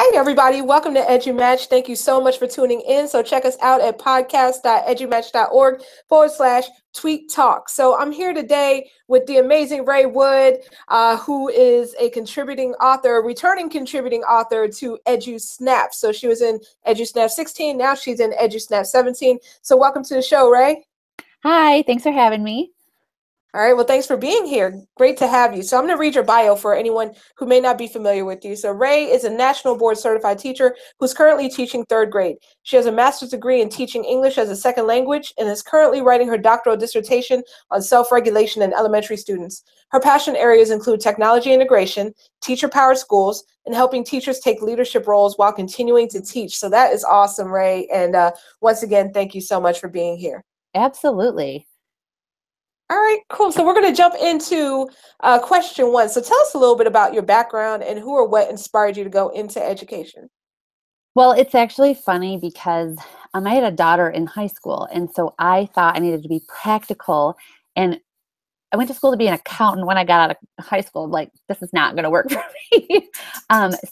Hey, everybody. Welcome to EduMatch. Thank you so much for tuning in. So check us out at podcast.edumatch.org/tweet talk. So I'm here today with the amazing Raye Wood, who is a contributing author, returning contributing author to EduSnap. So she was in EduSnap 16. Now she's in EduSnap 17. So welcome to the show, Raye. Hi, thanks for having me. All right. Well, thanks for being here. Great to have you. So I'm going to read your bio for anyone who may not be familiar with you. So Raye is a national board certified teacher who's currently teaching third grade. She has a master's degree in teaching English as a second language and is currently writing her doctoral dissertation on self-regulation in elementary students. Her passion areas include technology integration, teacher-powered schools, and helping teachers take leadership roles while continuing to teach. So that is awesome, Raye. And once again, thank you so much for being here. Absolutely. All right, cool. So we're going to jump into question one. So tell us a little bit about your background and who or what inspired you to go into education. Well, it's actually funny because I had a daughter in high school, and so I thought I needed to be practical. And I went to school to be an accountant when I got out of high school. Like, this is not going to work for me.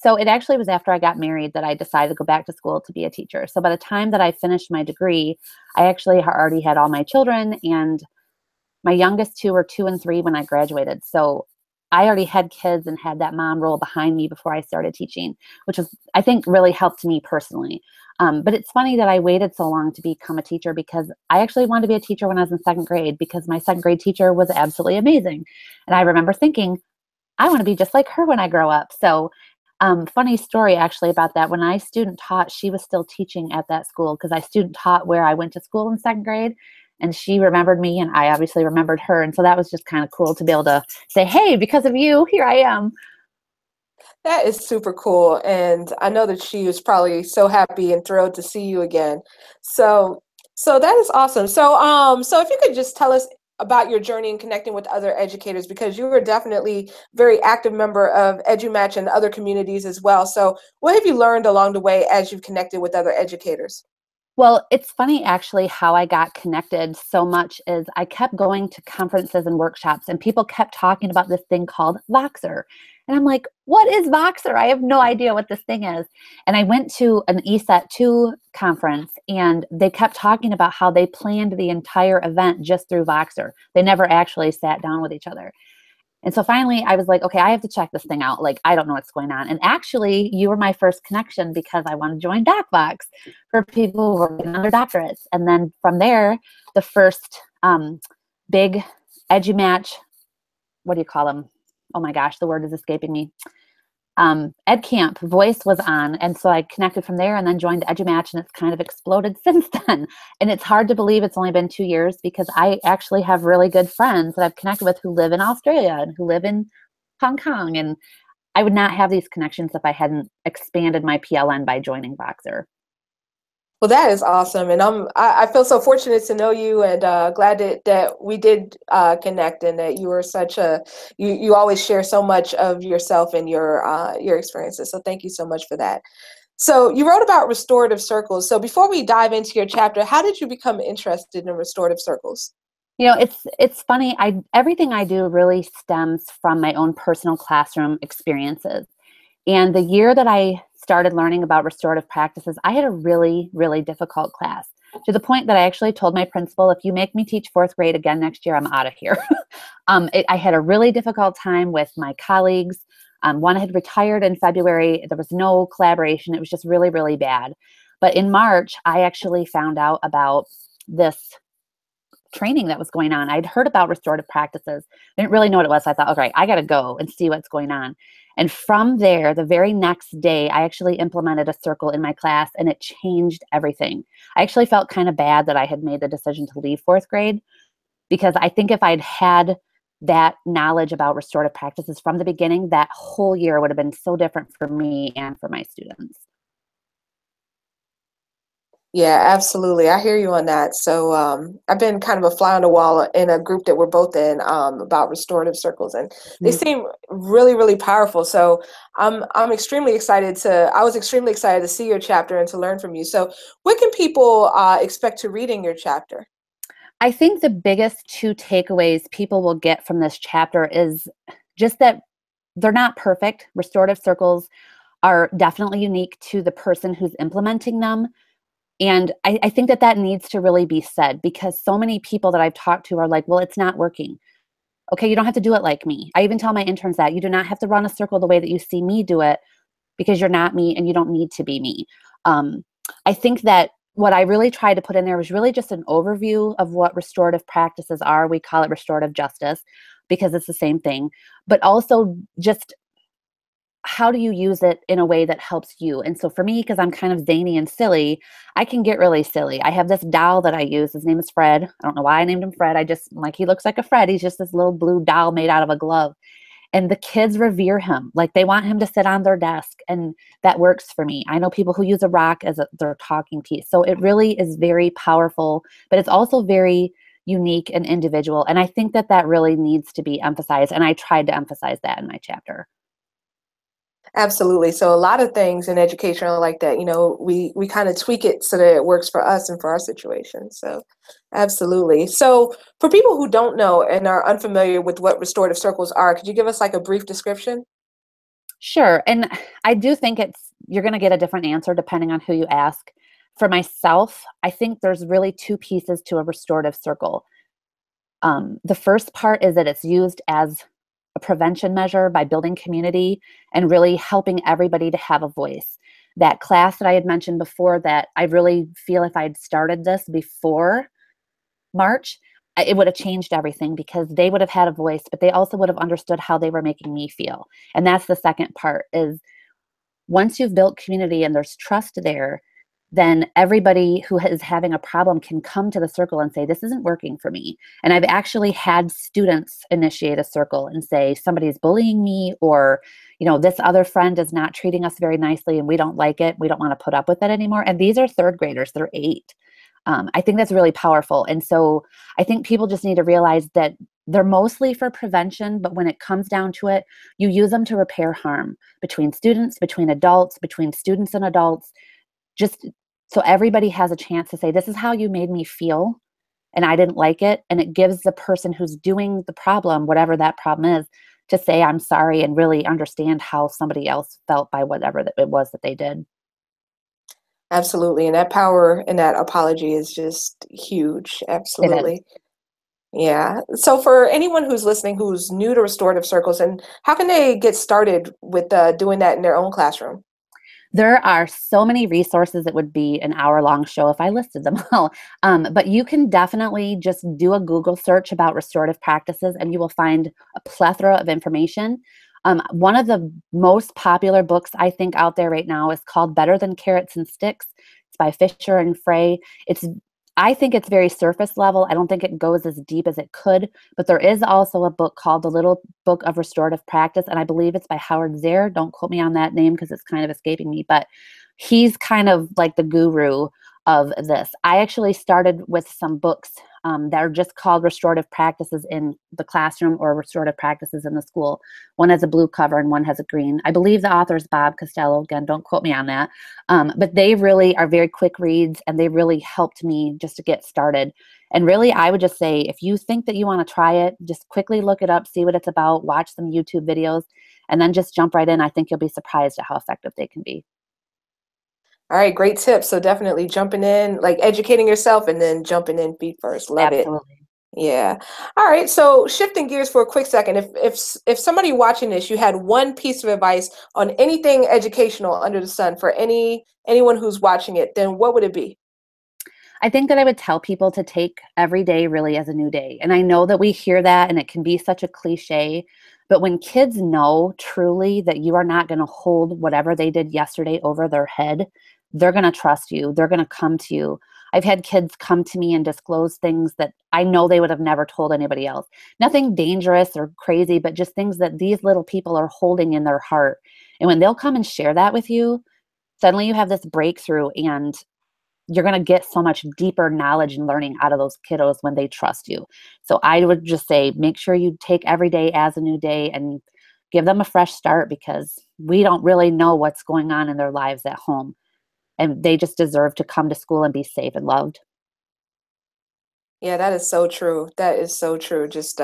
So it actually was after I got married that I decided to go back to school to be a teacher. So by the time that I finished my degree, I actually already had all my children, and my youngest two were 2 and 3 when I graduated. So I already had kids and had that mom role behind me before I started teaching, which was, I think, really helped me personally. But it's funny that I waited so long to become a teacher because I actually wanted to be a teacher when I was in second grade because my second grade teacher was absolutely amazing. And I remember thinking, I want to be just like her when I grow up. So funny story actually about that. When I student taught, she was still teaching at that school because I student taught where I went to school in second grade. And she remembered me and I obviously remembered her. And so that was just kind of cool to be able to say, hey, because of you, here I am. That is super cool. And I know that she was probably so happy and thrilled to see you again. So that is awesome. So if you could just tell us about your journey and connecting with other educators, because you were definitely a very active member of EduMatch and other communities as well. So what have you learned along the way as you've connected with other educators? Well, it's funny actually how I got connected so much is I kept going to conferences and workshops and people kept talking about this thing called Voxer. And I'm like, what is Voxer? I have no idea what this thing is. And I went to an ESET 2 conference and they kept talking about how they planned the entire event just through Voxer. They never actually sat down with each other. And so finally I was like, okay, I have to check this thing out. Like, I don't know what's going on. And actually you were my first connection because I want to join DocVox for people who are getting on their doctorates. And then from there, the first big EduMatch, what do you call them? Oh my gosh, the word is escaping me. Ed Camp Voice was on. And so I connected from there and then joined EduMatch, and it's kind of exploded since then. And it's hard to believe it's only been 2 years because I actually have really good friends that I've connected with who live in Australia and who live in Hong Kong. And I would not have these connections if I hadn't expanded my PLN by joining Voxer. Well, that is awesome, and I feel so fortunate to know you, and glad that we did connect, and that you were you always share so much of yourself and your experiences. So thank you so much for that. So you wrote about restorative circles. So before we dive into your chapter, how did you become interested in restorative circles? You know, it's funny. Everything I do really stems from my own personal classroom experiences. And the year that I started learning about restorative practices, I had a really, really difficult class to the point that I actually told my principal, if you make me teach fourth grade again next year, I'm out of here. I had a really difficult time with my colleagues. One had retired in February. There was no collaboration. It was just really, really bad. But in March, I actually found out about this training that was going on. I'd heard about restorative practices. I didn't really know what it was. So I thought, okay, I got to go and see what's going on. And from there, the very next day, I actually implemented a circle in my class and it changed everything. I actually felt kind of bad that I had made the decision to leave fourth grade because I think if I'd had that knowledge about restorative practices from the beginning, that whole year would have been so different for me and for my students. Yeah, absolutely. I hear you on that. So I've been kind of a fly on the wall in a group that we're both in about restorative circles, and they seem really, really powerful. So I'm extremely excited I was extremely excited to see your chapter and to learn from you. So what can people expect to read in your chapter? I think the biggest two takeaways people will get from this chapter is just that they're not perfect. Restorative circles are definitely unique to the person who's implementing them. And I think that that needs to really be said, because so many people that I've talked to are like, well, it's not working. Okay, you don't have to do it like me. I even tell my interns that you do not have to run a circle the way that you see me do it, because you're not me and you don't need to be me. Um, I think that what I really tried to put in there was really just an overview of what restorative practices are. We call it restorative justice because it's the same thing, but also just how do you use it in a way that helps you? And so for me, because I'm kind of zany and silly, I can get really silly. I have this doll that I use. His name is Fred. I don't know why I named him Fred. I just like, he looks like a Fred. He's just this little blue doll made out of a glove. And the kids revere him. Like they want him to sit on their desk. And that works for me. I know people who use a rock as their talking piece. So it really is very powerful, but it's also very unique and individual. And I think that that really needs to be emphasized. And I tried to emphasize that in my chapter. Absolutely. So a lot of things in education are like that. We kind of tweak it so that it works for us and for our situation. So absolutely. So for people who don't know and are unfamiliar with what restorative circles are, could you give us like a brief description? Sure. And I do think you're going to get a different answer depending on who you ask. For myself, I think there's really two pieces to a restorative circle. The first part is that it's used as a prevention measure by building community and really helping everybody to have a voice. That class that I had mentioned before, that I really feel if I'd started this before March, it would have changed everything, because they would have had a voice, but they also would have understood how they were making me feel. And that's the second part, is once you've built community and there's trust there, then everybody who is having a problem can come to the circle and say, this isn't working for me. And I've actually had students initiate a circle and say, somebody's bullying me, or, this other friend is not treating us very nicely and we don't like it. We don't want to put up with it anymore. And these are third graders, they're 8. I think that's really powerful. And so I think people just need to realize that they're mostly for prevention, but when it comes down to it, you use them to repair harm between students, between adults, between students and adults, just so everybody has a chance to say, this is how you made me feel, and I didn't like it. And it gives the person who's doing the problem, whatever that problem is, to say, I'm sorry, and really understand how somebody else felt by whatever it was that they did. Absolutely. And that power in that apology is just huge. It is. Absolutely. Yeah. So for anyone who's listening who's new to restorative circles, and how can they get started with doing that in their own classroom? There are so many resources. It would be an hour-long show if I listed them all. But you can definitely just do a Google search about restorative practices and you will find a plethora of information. One of the most popular books I think out there right now is called Better Than Carrots and Sticks. It's by Fisher and Frey. I think it's very surface level. I don't think it goes as deep as it could, but there is also a book called The Little Book of Restorative Practice, and I believe it's by Howard Zehr. Don't quote me on that name because it's kind of escaping me, but he's kind of like the guru of this. I actually started with some books that are just called Restorative Practices in the Classroom or Restorative Practices in the School. One has a blue cover and one has a green. I believe the author is Bob Costello. Again, don't quote me on that. But they really are very quick reads, and they really helped me just to get started. And really, I would just say, if you think that you want to try it, just quickly look it up, see what it's about, watch some YouTube videos, and then just jump right in. I think you'll be surprised at how effective they can be. All right, great tips. So definitely jumping in, like educating yourself and then jumping in feet first. Love it. Absolutely. Yeah. All right. So shifting gears for a quick second, if somebody watching this, you had one piece of advice on anything educational under the sun for anyone who's watching it, then what would it be? I think that I would tell people to take every day really as a new day. And I know that we hear that and it can be such a cliche, but when kids know truly that you are not going to hold whatever they did yesterday over their head, they're going to trust you. They're going to come to you. I've had kids come to me and disclose things that I know they would have never told anybody else. Nothing dangerous or crazy, but just things that these little people are holding in their heart. And when they'll come and share that with you, suddenly you have this breakthrough, and you're going to get so much deeper knowledge and learning out of those kiddos when they trust you. So I would just say, make sure you take every day as a new day and give them a fresh start, because we don't really know what's going on in their lives at home. And they just deserve to come to school and be safe and loved. Yeah, that is so true. That is so true. Just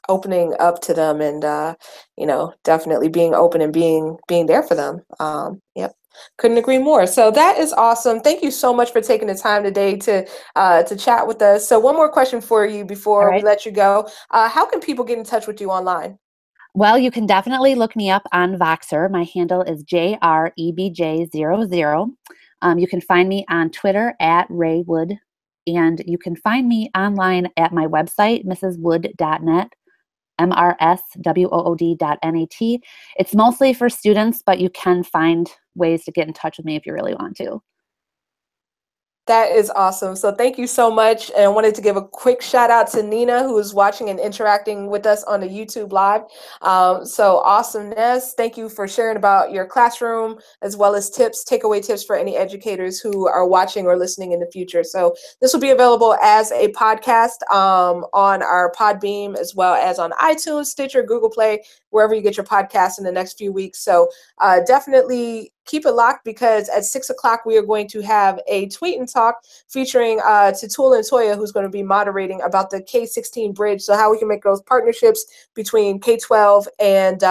opening up to them and definitely being open and being there for them. Yep. Couldn't agree more. So that is awesome. Thank you so much for taking the time today to chat with us. So one more question for you All before we right. let you go. How can people get in touch with you online? Well, you can definitely look me up on Voxer. My handle is JREBJ00. You can find me on Twitter at Raye Wood, and you can find me online at my website, mrswood.net, mrswood.net. It's mostly for students, but you can find ways to get in touch with me if you really want to. That is awesome. So thank you so much. And I wanted to give a quick shout out to Nina, who is watching and interacting with us on the YouTube Live. So awesomeness. Thank you for sharing about your classroom, as well as tips, takeaway tips for any educators who are watching or listening in the future. So this will be available as a podcast on our Podbeam, as well as on iTunes, Stitcher, Google Play, wherever you get your podcasts in the next few weeks. So definitely keep it locked, because at 6 o'clock we are going to have a tweet and talk featuring Tatul and Toya, who's going to be moderating about the K-16 bridge. So how we can make those partnerships between K-12 and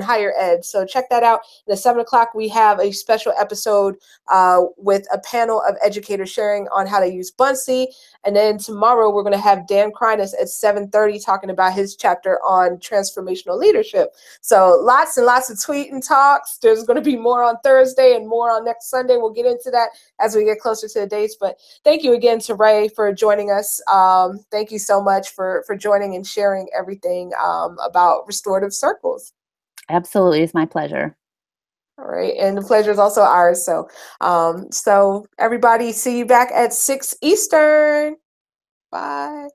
higher ed. So check that out. And at 7 o'clock we have a special episode with a panel of educators sharing on how to use Buncee. And then tomorrow we're going to have Dan Krynas at 7:30 talking about his chapter on transformational leadership. So lots and lots of tweet and talks. There's going to be more on Thursday and more on next Sunday. We'll get into that as we get closer to the dates. But thank you again to Raye for joining us. Thank you so much for joining and sharing everything about restorative circles. Absolutely. It's my pleasure. All right. And the pleasure is also ours. So everybody, see you back at 6 Eastern. Bye.